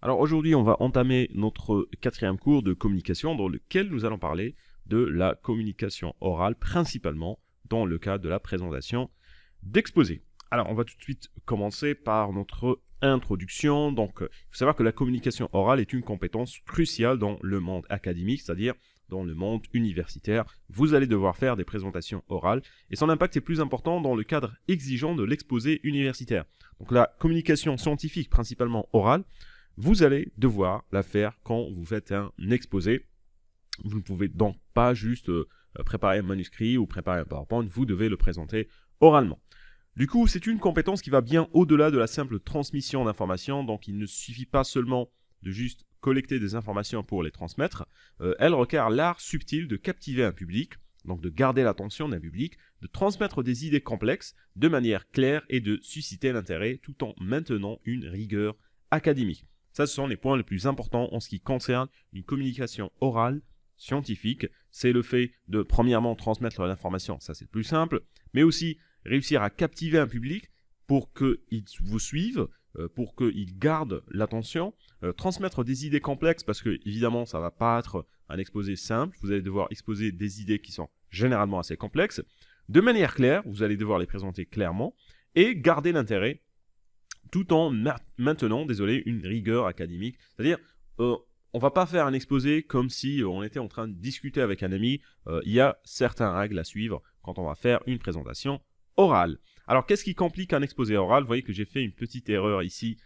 Alors aujourd'hui, on va entamer notre quatrième cours de communication dans lequel nous allons parler de la communication orale, principalement dans le cadre de la présentation d'exposé. Alors on va tout de suite commencer par notre introduction. Donc il faut savoir que la communication orale est une compétence cruciale dans le monde académique, c'est-à-dire dans le monde universitaire. Vous allez devoir faire des présentations orales et son impact est plus important dans le cadre exigeant de l'exposé universitaire. Donc la communication scientifique, principalement orale, vous allez devoir la faire quand vous faites un exposé. Vous ne pouvez donc pas juste préparer un manuscrit ou préparer un PowerPoint, vous devez le présenter oralement. Du coup, c'est une compétence qui va bien au-delà de la simple transmission d'informations, donc il ne suffit pas seulement de juste collecter des informations pour les transmettre, elle requiert l'art subtil de captiver un public, donc de garder l'attention d'un public, de transmettre des idées complexes de manière claire et de susciter l'intérêt tout en maintenant une rigueur académique. Ça, ce sont les points les plus importants en ce qui concerne une communication orale scientifique. C'est le fait de, premièrement, transmettre l'information, ça c'est le plus simple, mais aussi réussir à captiver un public pour qu'il vous suive, pour qu'il garde l'attention, transmettre des idées complexes, parce que évidemment, ça ne va pas être un exposé simple, vous allez devoir exposer des idées qui sont généralement assez complexes, de manière claire, vous allez devoir les présenter clairement, et garder l'intérêt, tout en maintenant, une rigueur académique. C'est-à-dire, on ne va pas faire un exposé comme si on était en train de discuter avec un ami. Il y a certaines règles à suivre quand on va faire une présentation orale. Alors, qu'est-ce qui complique un exposé oral? Vous voyez que j'ai fait une petite erreur ici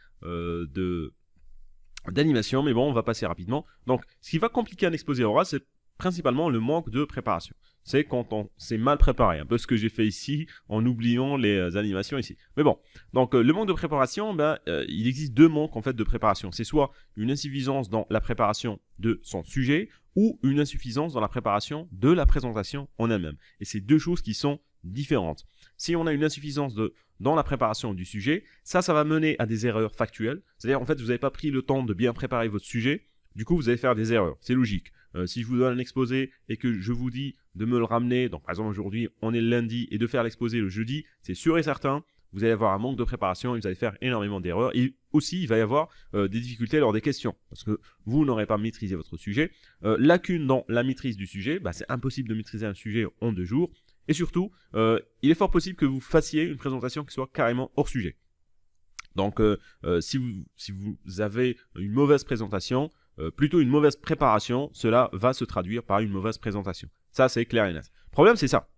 d'animation, mais bon, on va passer rapidement. Donc, ce qui va compliquer un exposé oral, c'est principalement le manque de préparation. C'est quand on s'est mal préparé, un peu ce que j'ai fait ici en oubliant les animations ici. Mais bon, donc le manque de préparation, il existe deux manques en fait de préparation. C'est soit une insuffisance dans la préparation de son sujet ou une insuffisance dans la préparation de la présentation en elle-même. Et c'est deux choses qui sont différentes. Si on a une insuffisance dans la préparation du sujet, ça va mener à des erreurs factuelles. C'est-à-dire en fait vous n'avez pas pris le temps de bien préparer votre sujet. Du coup, vous allez faire des erreurs, c'est logique. Si je vous donne un exposé et que je vous dis de me le ramener, donc par exemple aujourd'hui, on est le lundi, et de faire l'exposé le jeudi, c'est sûr et certain, vous allez avoir un manque de préparation et vous allez faire énormément d'erreurs. Et aussi, il va y avoir des difficultés lors des questions, parce que vous n'aurez pas maîtrisé votre sujet. Lacune dans la maîtrise du sujet, c'est impossible de maîtriser un sujet en 2 jours. Et surtout, il est fort possible que vous fassiez une présentation qui soit carrément hors sujet. Donc, si vous avez une mauvaise présentation, plutôt une mauvaise préparation, cela va se traduire par une mauvaise présentation. Ça, c'est clair et net. Le problème, c'est ça.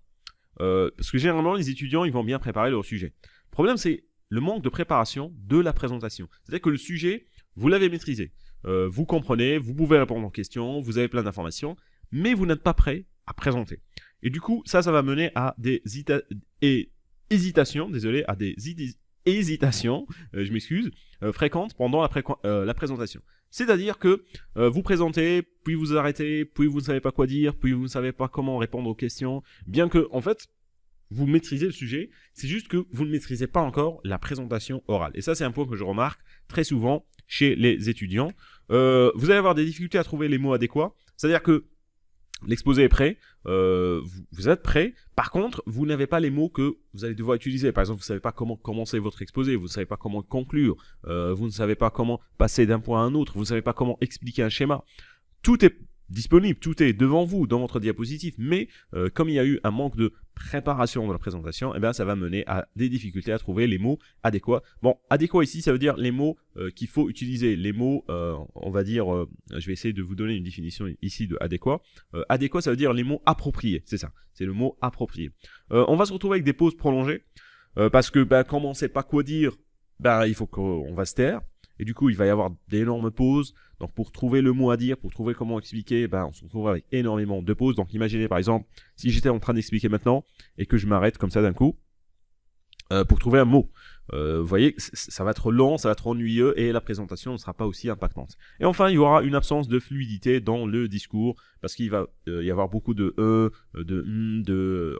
Parce que généralement, les étudiants, ils vont bien préparer leur sujet. Le problème, c'est le manque de préparation de la présentation. C'est-à-dire que le sujet, vous l'avez maîtrisé. Vous comprenez, vous pouvez répondre aux questions, vous avez plein d'informations, mais vous n'êtes pas prêt à présenter. Et du coup, ça va mener à des hésitations, je m'excuse, fréquentes pendant la présentation. C'est-à-dire que vous présentez, puis vous arrêtez, puis vous ne savez pas quoi dire, puis vous ne savez pas comment répondre aux questions, bien que, en fait, vous maîtrisez le sujet, c'est juste que vous ne maîtrisez pas encore la présentation orale. Et ça, c'est un point que je remarque très souvent chez les étudiants. Vous allez avoir des difficultés à trouver les mots adéquats, c'est-à-dire que l'exposé est prêt, vous êtes prêt, par contre, vous n'avez pas les mots que vous allez devoir utiliser. Par exemple, vous ne savez pas comment commencer votre exposé, vous ne savez pas comment conclure, vous ne savez pas comment passer d'un point à un autre, vous ne savez pas comment expliquer un schéma. Tout est disponible, tout est devant vous, dans votre diapositive, mais comme il y a eu un manque de préparation de la présentation, ça va mener à des difficultés à trouver les mots adéquats. Bon, adéquat ici, ça veut dire les mots qu'il faut utiliser. Les mots, on va dire, je vais essayer de vous donner une définition ici de adéquat. Adéquat, ça veut dire les mots appropriés, c'est ça, c'est le mot approprié. On va se retrouver avec des pauses prolongées, parce que comme on ne sait pas quoi dire, il faut qu'on va se taire. Et du coup, il va y avoir d'énormes pauses. Donc, pour trouver le mot à dire, pour trouver comment expliquer, on se retrouve avec énormément de pauses. Donc, imaginez par exemple, si j'étais en train d'expliquer maintenant et que je m'arrête comme ça d'un coup, pour trouver un mot. Vous voyez, ça va être lent, ça va être ennuyeux et la présentation ne sera pas aussi impactante. Et enfin, il y aura une absence de fluidité dans le discours parce qu'il va y avoir beaucoup de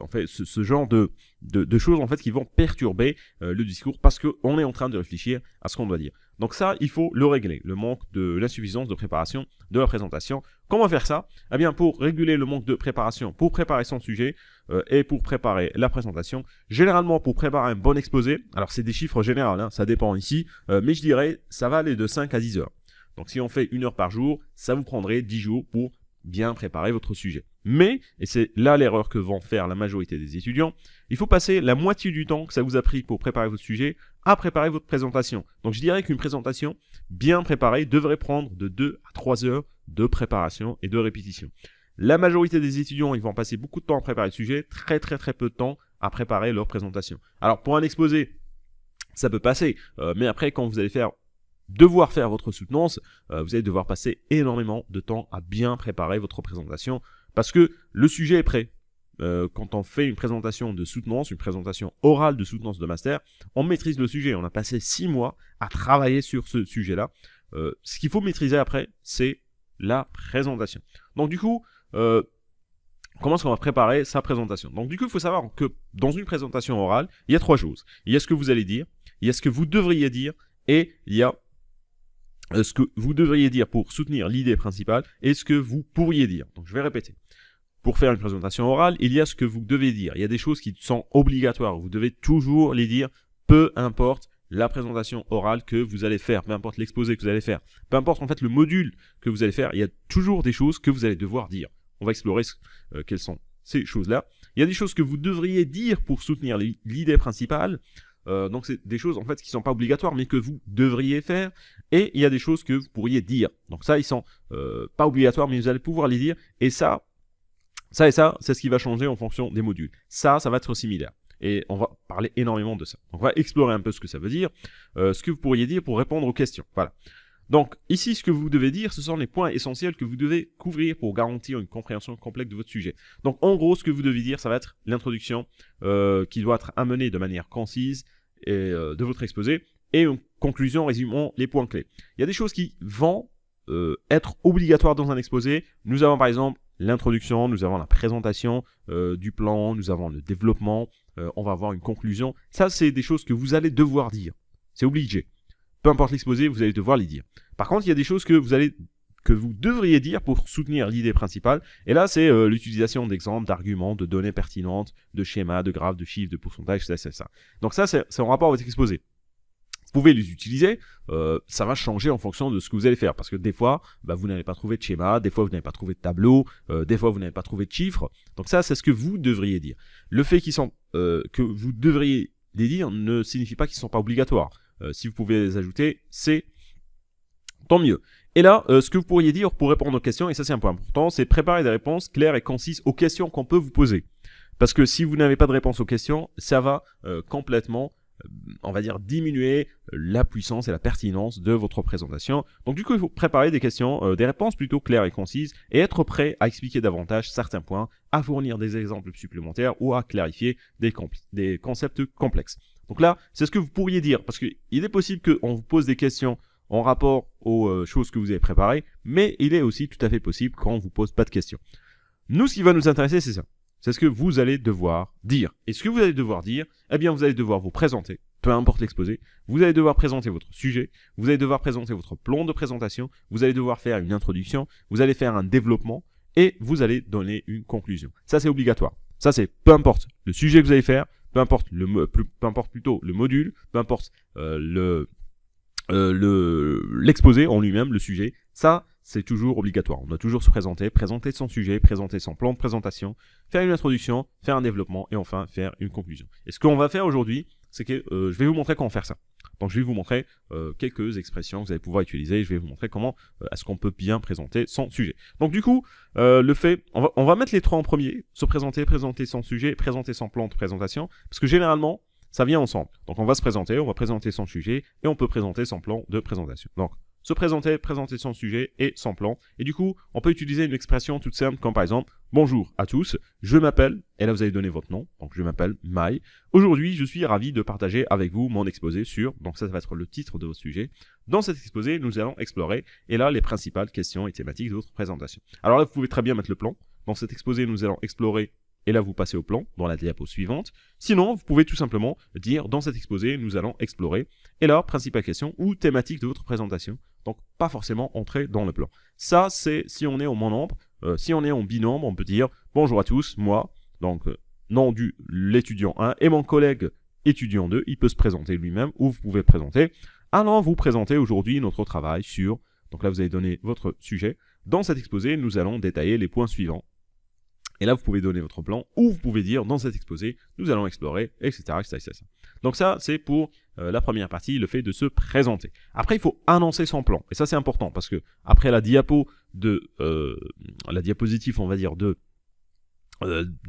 en fait, ce genre de choses en fait qui vont perturber le discours parce qu'on est en train de réfléchir à ce qu'on doit dire. Donc ça, il faut le régler, le manque de l'insuffisance de préparation de la présentation. Comment faire ça? Eh bien, pour réguler le manque de préparation, pour préparer son sujet et pour préparer la présentation, généralement pour préparer un bon exposé, alors c'est des chiffres généraux, ça dépend ici, mais je dirais ça va aller de 5 à 10 heures. Donc si on fait 1 heure par jour, ça vous prendrait 10 jours pour bien préparer votre sujet. Mais, et c'est là l'erreur que vont faire la majorité des étudiants, il faut passer la moitié du temps que ça vous a pris pour préparer votre sujet à préparer votre présentation. Donc je dirais qu'une présentation bien préparée devrait prendre de 2 à 3 heures de préparation et de répétition. La majorité des étudiants, ils vont passer beaucoup de temps à préparer le sujet, très peu de temps à préparer leur présentation. Alors pour un exposé, ça peut passer, mais après quand vous allez devoir faire votre soutenance, vous allez devoir passer énormément de temps à bien préparer votre présentation parce que le sujet est prêt. Quand on fait une présentation de soutenance, une présentation orale de soutenance de master, on maîtrise le sujet. On a passé 6 mois à travailler sur ce sujet-là. Ce qu'il faut maîtriser après, c'est la présentation. Donc du coup, comment est-ce qu'on va préparer sa présentation? Donc du coup, il faut savoir que dans une présentation orale, il y a 3 choses. Il y a ce que vous allez dire, il y a ce que vous devriez dire, et il y a ce que vous devriez dire pour soutenir l'idée principale et ce que vous pourriez dire. Donc je vais répéter. Pour faire une présentation orale, il y a ce que vous devez dire. Il y a des choses qui sont obligatoires. Vous devez toujours les dire, peu importe la présentation orale que vous allez faire, peu importe l'exposé que vous allez faire, peu importe en fait le module que vous allez faire, il y a toujours des choses que vous allez devoir dire. On va explorer quelles sont ces choses-là. Il y a des choses que vous devriez dire pour soutenir l'idée principale. Donc c'est des choses en fait qui sont pas obligatoires mais que vous devriez faire, et il y a des choses que vous pourriez dire. Donc ça, ils sont pas obligatoires mais vous allez pouvoir les dire, et ça et ça, c'est ce qui va changer en fonction des modules. Ça va être similaire. Et on va parler énormément de ça. Donc on va explorer un peu ce que ça veut dire, ce que vous pourriez dire pour répondre aux questions. Voilà. Donc ici, ce que vous devez dire, ce sont les points essentiels que vous devez couvrir pour garantir une compréhension complète de votre sujet. Donc en gros, ce que vous devez dire, ça va être l'introduction qui doit être amenée de manière concise et, de votre exposé, et une conclusion résumant les points clés. Il y a des choses qui vont être obligatoires dans un exposé. Nous avons par exemple l'introduction, nous avons la présentation du plan, nous avons le développement, on va avoir une conclusion. Ça, c'est des choses que vous allez devoir dire. C'est obligé. Peu importe l'exposé, vous allez devoir les dire. Par contre, il y a des choses que vous devriez dire pour soutenir l'idée principale. Et là, c'est l'utilisation d'exemples, d'arguments, de données pertinentes, de schémas, de graphes, de chiffres, de pourcentages, ça. Donc ça, c'est en rapport avec l'exposé. Vous pouvez les utiliser, ça va changer en fonction de ce que vous allez faire. Parce que des fois, vous n'allez pas trouver de schéma, des fois vous n'allez pas trouver de tableau, des fois vous n'allez pas trouver de chiffres. Donc ça, c'est ce que vous devriez dire. Le fait que vous devriez les dire ne signifie pas qu'ils ne sont pas obligatoires. Si vous pouvez les ajouter, c'est tant mieux. Et là, ce que vous pourriez dire pour répondre aux questions, et ça c'est un point important, c'est préparer des réponses claires et concises aux questions qu'on peut vous poser. Parce que si vous n'avez pas de réponse aux questions, ça va complètement, on va dire, diminuer la puissance et la pertinence de votre présentation. Donc du coup, il faut préparer des questions, des réponses plutôt claires et concises, et être prêt à expliquer davantage certains points, à fournir des exemples supplémentaires ou à clarifier des concepts complexes. Donc là, c'est ce que vous pourriez dire, parce qu'il est possible qu'on vous pose des questions en rapport aux choses que vous avez préparées, mais il est aussi tout à fait possible qu'on ne vous pose pas de questions. Nous, ce qui va nous intéresser, c'est ça. C'est ce que vous allez devoir dire. Et ce que vous allez devoir dire, eh bien, vous allez devoir vous présenter, peu importe l'exposé. Vous allez devoir présenter votre sujet, vous allez devoir présenter votre plan de présentation, vous allez devoir faire une introduction, vous allez faire un développement, et vous allez donner une conclusion. Ça, c'est obligatoire. Ça, c'est peu importe le sujet que vous allez faire, peu importe plutôt le module, peu importe l'exposé en lui-même, le sujet, ça c'est toujours obligatoire. On doit toujours se présenter son sujet, présenter son plan de présentation, faire une introduction, faire un développement et enfin faire une conclusion. Et ce qu'on va faire aujourd'hui, c'est que je vais vous montrer comment faire ça. Donc je vais vous montrer quelques expressions que vous allez pouvoir utiliser, et je vais vous montrer comment est-ce qu'on peut bien présenter son sujet. Donc du coup, on va mettre les 3 en premier, se présenter son sujet, présenter son plan de présentation, parce que généralement, ça vient ensemble. Donc on va se présenter, on va présenter son sujet, et on peut présenter son plan de présentation. Donc se présenter son sujet et son plan. Et du coup, on peut utiliser une expression toute simple comme par exemple « Bonjour à tous, je m'appelle », et là vous allez donner votre nom, donc je m'appelle Mai. Aujourd'hui, je suis ravi de partager avec vous mon exposé sur, donc ça va être le titre de votre sujet. Dans cet exposé, nous allons explorer, et là, les principales questions et thématiques de votre présentation. Alors là, vous pouvez très bien mettre le plan. Dans cet exposé, nous allons explorer, et là vous passez au plan, dans la diapo suivante. Sinon, vous pouvez tout simplement dire, dans cet exposé, nous allons explorer, et là, principale question ou thématique de votre présentation. Donc, pas forcément entrer dans le plan. Ça, c'est si on est en monombre. Si on est en binombre, on peut dire « Bonjour à tous, moi », donc nom du l'étudiant 1, et mon collègue étudiant 2, il peut se présenter lui-même, ou vous pouvez présenter « Allons vous présenter aujourd'hui notre travail sur Donc là, vous avez donné votre sujet. Dans cet exposé, nous allons détailler les points suivants. Et là, vous pouvez donner votre plan, ou vous pouvez dire, dans cet exposé, nous allons explorer, etc. etc., etc. Donc ça, c'est pour la première partie, le fait de se présenter. Après, il faut annoncer son plan. Et ça, c'est important, parce que après la diapositive, on va dire, de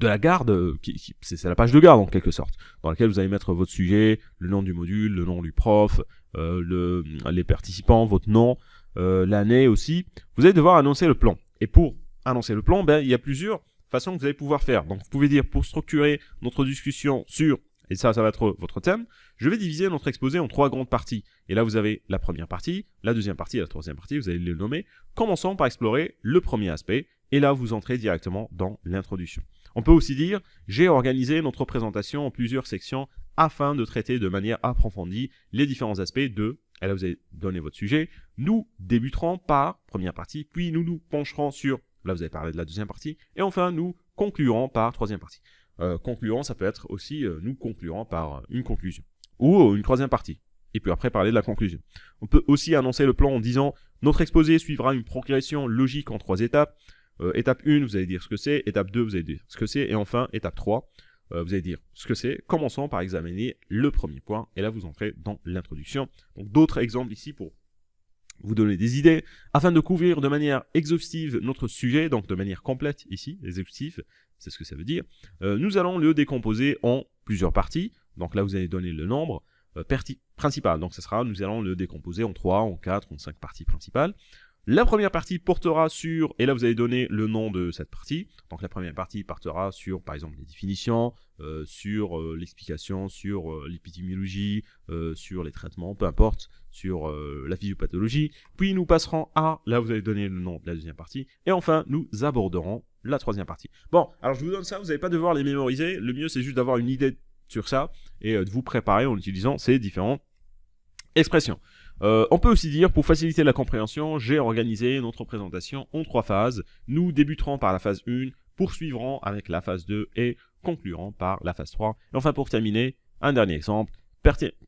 la garde, c'est la page de garde en quelque sorte, dans laquelle vous allez mettre votre sujet, le nom du module, le nom du prof, les participants, votre nom, l'année aussi. Vous allez devoir annoncer le plan. Et pour annoncer le plan, il y a plusieurs façon que vous allez pouvoir faire. Donc vous pouvez dire, pour structurer notre discussion sur, et ça va être votre thème, je vais diviser notre exposé en 3 grandes parties. Et là vous avez la première partie, la deuxième partie et la troisième partie, vous allez les nommer. Commençons par explorer le premier aspect, et là vous entrez directement dans l'introduction. On peut aussi dire, j'ai organisé notre présentation en plusieurs sections afin de traiter de manière approfondie les différents aspects de, et là vous allez donner votre sujet, nous débuterons par première partie, puis nous nous pencherons sur, là vous avez parlé de la deuxième partie, et enfin nous conclurons par troisième partie. Conclurons, ça peut être aussi nous conclurons par une conclusion, ou une troisième partie, et puis après parler de la conclusion. On peut aussi annoncer le plan en disant, notre exposé suivra une progression logique en 3 étapes. Étape 1, vous allez dire ce que c'est, étape 2, vous allez dire ce que c'est, et enfin, étape 3, vous allez dire ce que c'est. Commençons par examiner le premier point, et là vous entrez dans l'introduction. Donc d'autres exemples ici pour vous donner des idées, afin de couvrir de manière exhaustive notre sujet, donc de manière complète ici, exhaustive, c'est ce que ça veut dire. Nous allons le décomposer en plusieurs parties, donc là vous allez donner le nombre principal, donc ça sera, nous allons le décomposer en 3, en 4, en 5 parties principales. La première partie portera sur, et là vous allez donner le nom de cette partie, donc la première partie portera sur par exemple les définitions, sur l'explication, sur l'épidémiologie, sur les traitements, peu importe, sur la physiopathologie, puis nous passerons à, là vous allez donner le nom de la deuxième partie, et enfin nous aborderons la troisième partie. Bon, alors je vous donne ça, vous n'allez pas devoir les mémoriser, le mieux c'est juste d'avoir une idée sur ça, et de vous préparer en utilisant ces différentes expressions. On peut aussi dire, pour faciliter la compréhension, j'ai organisé notre présentation en 3 phases. Nous débuterons par la phase 1, poursuivrons avec la phase 2 et conclurons par la phase 3. Et enfin, pour terminer, un dernier exemple.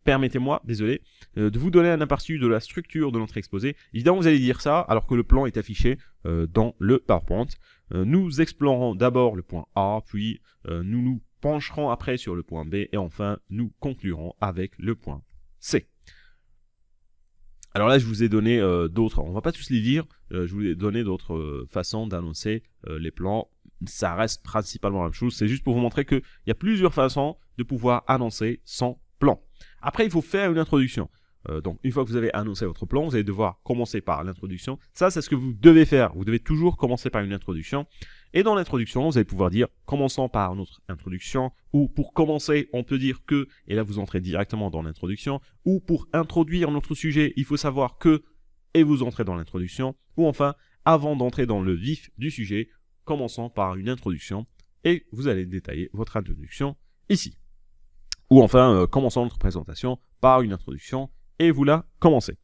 Permettez-moi, désolé, de vous donner un aperçu de la structure de notre exposé. Évidemment, vous allez dire ça alors que le plan est affiché dans le PowerPoint. Nous explorons d'abord le point A, puis nous nous pencherons après sur le point B et enfin, nous conclurons avec le point C. Alors là, je vous ai donné d'autres, on va pas tous les lire, je vous ai donné d'autres façons d'annoncer les plans. Ça reste principalement la même chose, c'est juste pour vous montrer qu'il y a plusieurs façons de pouvoir annoncer son plan. Après, il faut faire une introduction. Donc, une fois que vous avez annoncé votre plan, vous allez devoir commencer par l'introduction. Ça, c'est ce que vous devez faire. Vous devez toujours commencer par une introduction. Et dans l'introduction, vous allez pouvoir dire, commençons par notre introduction, ou pour commencer, on peut dire que, et là vous entrez directement dans l'introduction, ou pour introduire notre sujet, il faut savoir que, et vous entrez dans l'introduction, ou enfin, avant d'entrer dans le vif du sujet, commençons par une introduction, et vous allez détailler votre introduction ici. Ou enfin, commençons notre présentation par une introduction, et vous la commencez.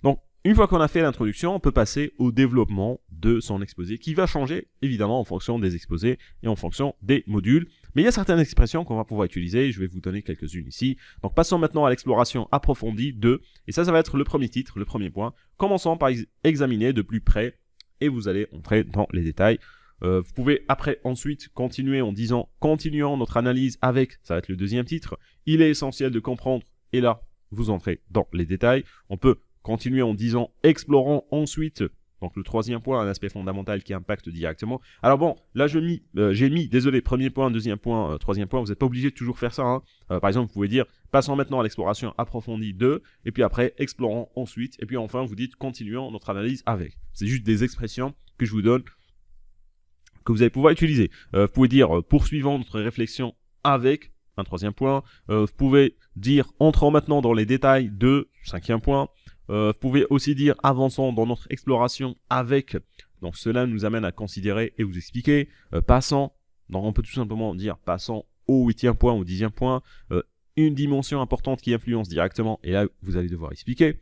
Donc, une fois qu'on a fait l'introduction, on peut passer au développement de son exposé, qui va changer évidemment en fonction des exposés et en fonction des modules. Mais il y a certaines expressions qu'on va pouvoir utiliser, je vais vous donner quelques-unes ici. Donc passons maintenant à l'exploration approfondie de, et ça va être le premier titre, le premier point. Commençons par examiner de plus près, et vous allez entrer dans les détails. Vous pouvez après ensuite continuer en disant, continuons notre analyse avec, ça va être le deuxième titre, il est essentiel de comprendre, et là, vous entrez dans les détails. On peut continuer en disant, explorons ensuite, donc le troisième point, un aspect fondamental qui impacte directement. Alors bon, là j'ai mis, désolé, premier point, deuxième point, troisième point, vous n'êtes pas obligé de toujours faire ça. Hein. Par exemple, vous pouvez dire, passons maintenant à l'exploration approfondie de, et puis après, explorons ensuite, et puis enfin, vous dites, continuons notre analyse avec. C'est juste des expressions que je vous donne, que vous allez pouvoir utiliser. Vous pouvez dire, poursuivons notre réflexion avec, un troisième point. Vous pouvez dire, entrons maintenant dans les détails de, cinquième point. Vous pouvez aussi dire, avançons dans notre exploration avec. Donc cela nous amène à considérer et vous expliquer. Passons, donc on peut tout simplement dire, passons au 8e point, au 10e point. Une dimension importante qui influence directement, et là vous allez devoir expliquer.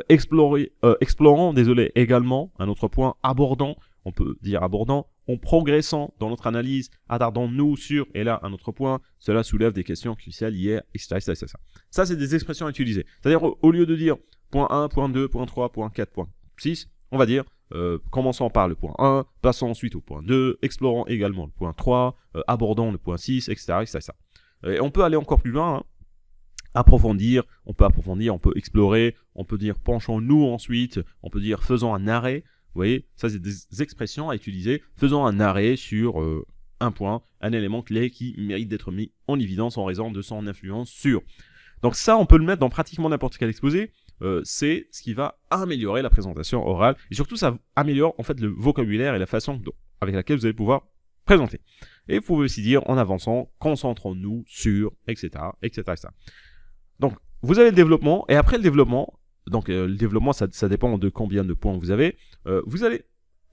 Explorons, désolé, également, un autre point, abordons, on peut dire abordant, en progressant dans notre analyse, attardons-nous sur, et là un autre point, cela soulève des questions cruciales liées, etc. Ça c'est des expressions à utiliser. C'est-à-dire au lieu de dire point 1, point 2, point 3, point 4, point 6, on va dire, commençons par le point 1, passons ensuite au point 2, explorons également le point 3, abordons le point 6, etc. etc. Et on peut aller encore plus loin, hein. Approfondir, on peut explorer, on peut dire penchons-nous ensuite, on peut dire faisons un arrêt. Vous voyez, ça c'est des expressions à utiliser. Faisons un arrêt sur un point, un élément clé qui mérite d'être mis en évidence en raison de son influence sur. Donc ça, on peut le mettre dans pratiquement n'importe quel exposé. C'est ce qui va améliorer la présentation orale. Et surtout, ça améliore en fait le vocabulaire et la façon avec laquelle vous allez pouvoir présenter. Et vous pouvez aussi dire en avançant, concentrons-nous sur, etc., etc., etc. Donc, vous avez le développement, et après le développement, ça dépend de combien de points vous avez, vous allez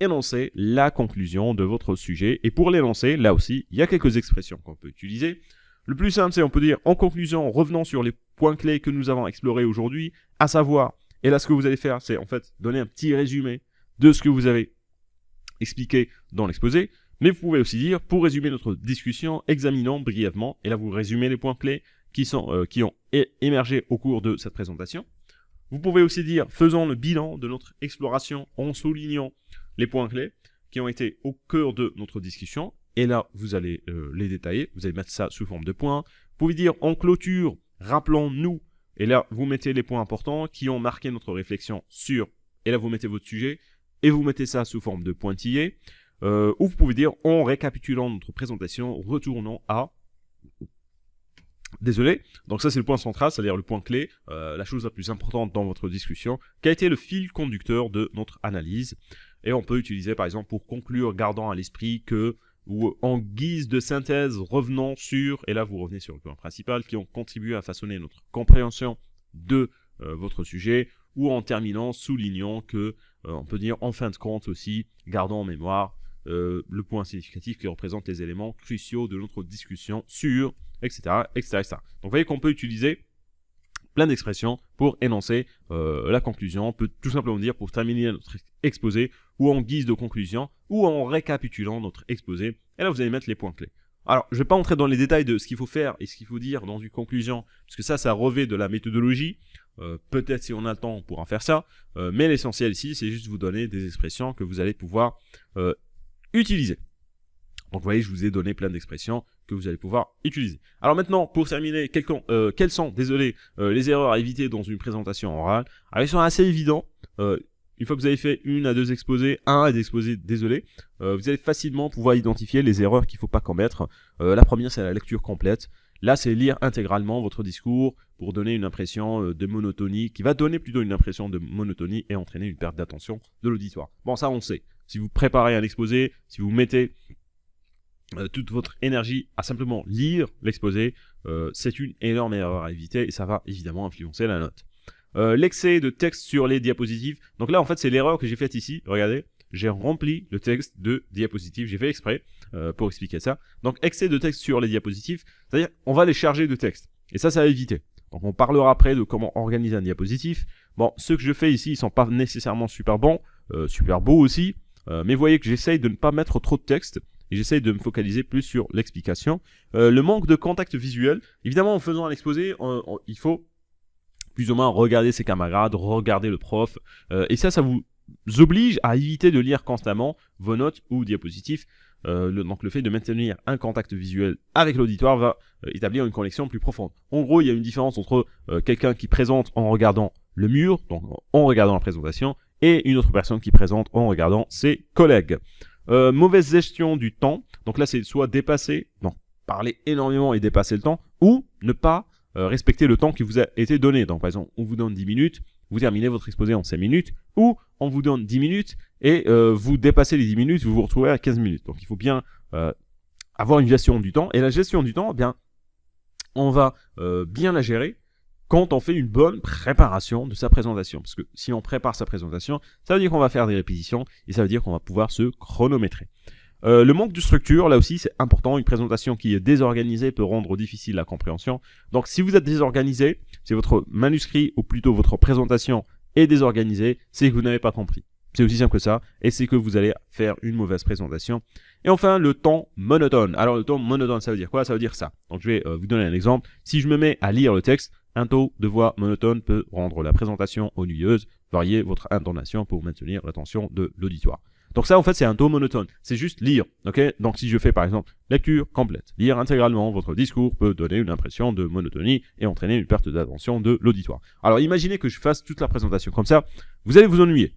énoncer la conclusion de votre sujet, et pour l'énoncer, là aussi, il y a quelques expressions qu'on peut utiliser. Le plus simple, c'est on peut dire, en conclusion, revenons sur les points clés que nous avons explorés aujourd'hui, à savoir, et là ce que vous allez faire, c'est en fait donner un petit résumé de ce que vous avez expliqué dans l'exposé, mais vous pouvez aussi dire, pour résumer notre discussion, examinons brièvement, et là vous résumez les points clés qui ont émergé au cours de cette présentation. Vous pouvez aussi dire, faisons le bilan de notre exploration en soulignant les points clés qui ont été au cœur de notre discussion. Et là, vous allez les détailler, vous allez mettre ça sous forme de points. Vous pouvez dire, en clôture, rappelons-nous, et là, vous mettez les points importants qui ont marqué notre réflexion sur, et là, vous mettez votre sujet, et vous mettez ça sous forme de pointillés. Ou vous pouvez dire, en récapitulant notre présentation, retournons à... Désolé, donc ça c'est le point central, c'est-à-dire le point clé, la chose la plus importante dans votre discussion, qui a été le fil conducteur de notre analyse. Et on peut utiliser par exemple pour conclure, gardant à l'esprit que, ou en guise de synthèse, revenons sur, et là vous revenez sur le point principal, qui ont contribué à façonner notre compréhension de votre sujet, ou en terminant, soulignant que, on peut dire en fin de compte aussi, gardons en mémoire le point significatif qui représente les éléments cruciaux de notre discussion sur, etc., etc., etc. Donc vous voyez qu'on peut utiliser plein d'expressions pour énoncer la conclusion. On peut tout simplement dire pour terminer notre exposé, ou en guise de conclusion, ou en récapitulant notre exposé. Et là vous allez mettre les points clés. Alors je ne vais pas entrer dans les détails de ce qu'il faut faire et ce qu'il faut dire dans une conclusion, parce que ça revêt de la méthodologie. Peut-être si on a le temps on pourra faire ça, mais l'essentiel ici c'est juste vous donner des expressions que vous allez pouvoir utiliser. Donc vous voyez, je vous ai donné plein d'expressions que vous allez pouvoir utiliser. Alors maintenant, pour terminer, quelles sont, les erreurs à éviter dans une présentation orale? Alors ils sont assez évidents. Une fois que vous avez fait un à deux exposés, vous allez facilement pouvoir identifier les erreurs qu'il ne faut pas commettre. La première, c'est la lecture complète. Là, c'est lire intégralement votre discours pour donner une impression de monotonie, qui va donner plutôt une impression de monotonie et entraîner une perte d'attention de l'auditoire. Bon, ça, on sait. Si vous préparez un exposé, si vous mettez toute votre énergie à simplement lire l'exposé, c'est une énorme erreur à éviter et ça va évidemment influencer la note. L'excès de texte sur les diapositives. Donc là, en fait, c'est l'erreur que j'ai faite ici. Regardez, j'ai rempli le texte de diapositives. J'ai fait exprès pour expliquer ça. Donc, excès de texte sur les diapositives, c'est-à-dire on va les charger de texte. Et ça à éviter. Donc, on parlera après de comment organiser un diapositif. Bon, ceux que je fais ici, ils sont pas nécessairement super bons, super beaux aussi. Mais vous voyez que j'essaye de ne pas mettre trop de texte. Et j'essaye de me focaliser plus sur l'explication. Le manque de contact visuel. Évidemment, en faisant un exposé, il faut plus ou moins regarder ses camarades, regarder le prof. Et ça vous oblige à éviter de lire constamment vos notes ou diapositives. Donc le fait de maintenir un contact visuel avec l'auditoire va établir une connexion plus profonde. En gros, il y a une différence entre quelqu'un qui présente en regardant le mur, donc en regardant la présentation, et une autre personne qui présente en regardant ses collègues. Mauvaise gestion du temps. Donc là, c'est soit parler énormément et dépasser le temps, ou ne pas respecter le temps qui vous a été donné. Donc par exemple, on vous donne 10 minutes, vous terminez votre exposé en 5 minutes, ou on vous donne 10 minutes et vous dépassez les 10 minutes, vous vous retrouvez à 15 minutes. Donc il faut bien avoir une gestion du temps. Et la gestion du temps, eh bien, on va bien la gérer quand on fait une bonne préparation de sa présentation. Parce que si on prépare sa présentation, ça veut dire qu'on va faire des répétitions et ça veut dire qu'on va pouvoir se chronométrer. Le manque de structure, là aussi, c'est important. Une présentation qui est désorganisée peut rendre difficile la compréhension. Donc, si vous êtes désorganisé, si votre manuscrit, ou plutôt votre présentation, est désorganisée, c'est que vous n'avez pas compris. C'est aussi simple que ça, et c'est que vous allez faire une mauvaise présentation. Et enfin, le ton monotone. Alors, le ton monotone, ça veut dire quoi? Ça veut dire ça. Donc, je vais vous donner un exemple. Si je me mets à lire le texte, un taux de voix monotone peut rendre la présentation ennuyeuse, varier votre intonation pour maintenir l'attention de l'auditoire. Donc ça, en fait, c'est un taux monotone. C'est juste lire, ok? Donc si je fais, par exemple, lecture complète, lire intégralement votre discours peut donner une impression de monotonie et entraîner une perte d'attention de l'auditoire. Alors imaginez que je fasse toute la présentation comme ça, vous allez vous ennuyer.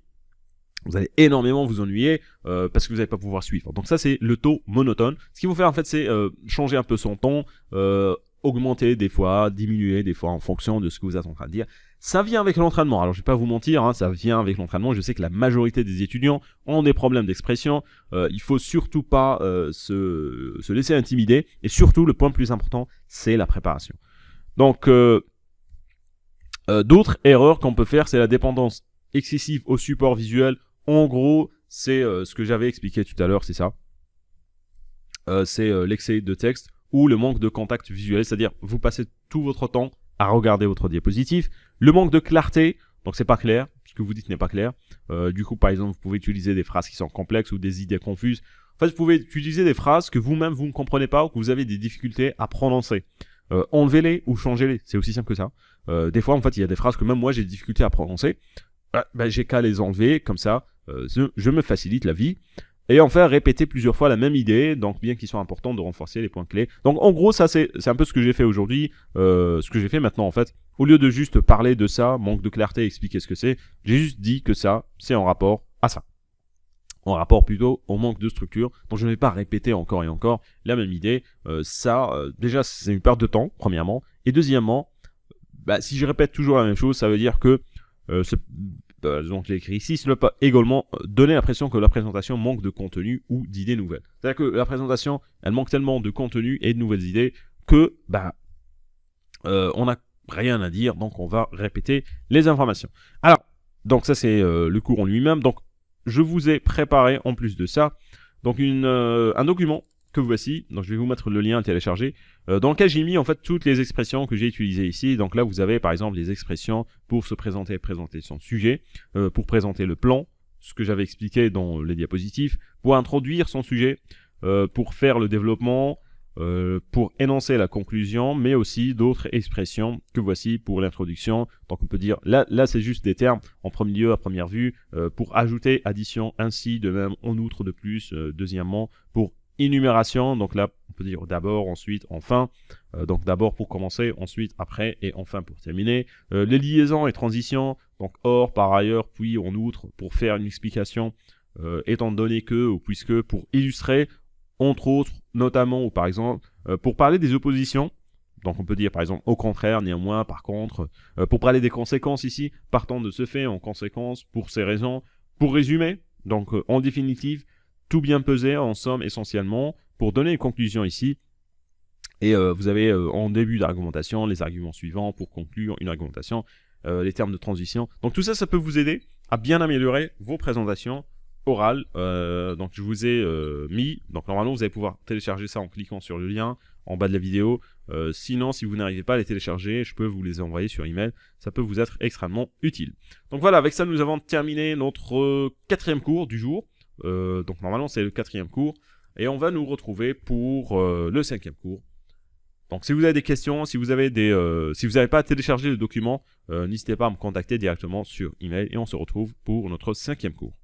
Vous allez énormément vous ennuyer parce que vous n'allez pas pouvoir suivre. Donc ça, c'est le taux monotone. Ce qu'il faut faire, en fait, c'est changer un peu son ton, augmenter des fois, diminuer des fois en fonction de ce que vous êtes en train de dire. Ça vient avec l'entraînement. Alors, je vais pas vous mentir, hein, ça vient avec l'entraînement. Je sais que la majorité des étudiants ont des problèmes d'expression. Il faut surtout pas se laisser intimider. Et surtout, le point le plus important, c'est la préparation. Donc, d'autres erreurs qu'on peut faire, c'est la dépendance excessive au support visuel. En gros, c'est ce que j'avais expliqué tout à l'heure, c'est ça. C'est l'excès de texte ou le manque de contact visuel, c'est-à-dire vous passez tout votre temps à regarder votre diapositive. Le manque de clarté, donc c'est pas clair, ce que vous dites n'est pas clair. Du coup, par exemple, vous pouvez utiliser des phrases qui sont complexes ou des idées confuses. En fait, vous pouvez utiliser des phrases que vous-même vous ne comprenez pas ou que vous avez des difficultés à prononcer. Enlevez-les ou changez-les, c'est aussi simple que ça. Des fois, en fait, il y a des phrases que même moi j'ai des difficultés à prononcer. J'ai qu'à les enlever, comme ça, je me facilite la vie. Et enfin, répéter plusieurs fois la même idée, donc bien qu'il soit important de renforcer les points clés. Donc en gros, ça c'est un peu ce que j'ai fait aujourd'hui, ce que j'ai fait maintenant en fait. Au lieu de juste parler de ça, manque de clarté, expliquer ce que c'est, j'ai juste dit que ça, c'est en rapport à ça. En rapport plutôt au manque de structure. Donc je ne vais pas répéter encore et encore la même idée. Déjà, c'est une perte de temps, premièrement. Et deuxièmement, si je répète toujours la même chose, ça veut dire que donc je l'ai écrit ici, cela peut également donner l'impression que la présentation manque de contenu ou d'idées nouvelles. C'est-à-dire que la présentation, elle manque tellement de contenu et de nouvelles idées que on n'a rien à dire, donc on va répéter les informations. Alors, donc ça c'est le cours en lui-même. Donc je vous ai préparé en plus de ça, donc un document que voici. Donc je vais vous mettre le lien à télécharger, dans lequel j'ai mis en fait toutes les expressions que j'ai utilisées ici. Donc là vous avez par exemple les expressions pour se présenter son sujet, pour présenter le plan, ce que j'avais expliqué dans les diapositives, pour introduire son sujet, pour faire le développement, pour énoncer la conclusion, mais aussi d'autres expressions que voici pour l'introduction. Donc on peut dire, là c'est juste des termes en premier lieu, à première vue, pour ajouter, addition, ainsi, de même, en outre, de plus, deuxièmement, pour énumération, donc là on peut dire d'abord, ensuite, enfin, donc d'abord pour commencer, ensuite, après et enfin pour terminer. Les liaisons et transitions, donc or, par ailleurs, puis, en outre, pour faire une explication, étant donné que, ou puisque, pour illustrer, entre autres, notamment, ou par exemple, pour parler des oppositions, donc on peut dire par exemple au contraire, néanmoins, par contre, pour parler des conséquences ici, partant de ce fait, en conséquence, pour ces raisons, pour résumer, donc en définitive, tout bien pesé, en somme, essentiellement, pour donner une conclusion ici. Et vous avez en début d'argumentation les arguments suivants pour conclure une argumentation, les termes de transition. Donc tout ça, ça peut vous aider à bien améliorer vos présentations orales. Donc je vous ai mis, donc normalement vous allez pouvoir télécharger ça en cliquant sur le lien en bas de la vidéo. Sinon, si vous n'arrivez pas à les télécharger, je peux vous les envoyer sur email. Ça peut vous être extrêmement utile. Donc voilà, avec ça nous avons terminé notre 4e cours du jour. Donc normalement c'est le 4e cours et on va nous retrouver pour le 5e cours. Donc si vous avez des questions, si vous avez si vous n'avez pas téléchargé le document, n'hésitez pas à me contacter directement sur email et on se retrouve pour notre 5e cours.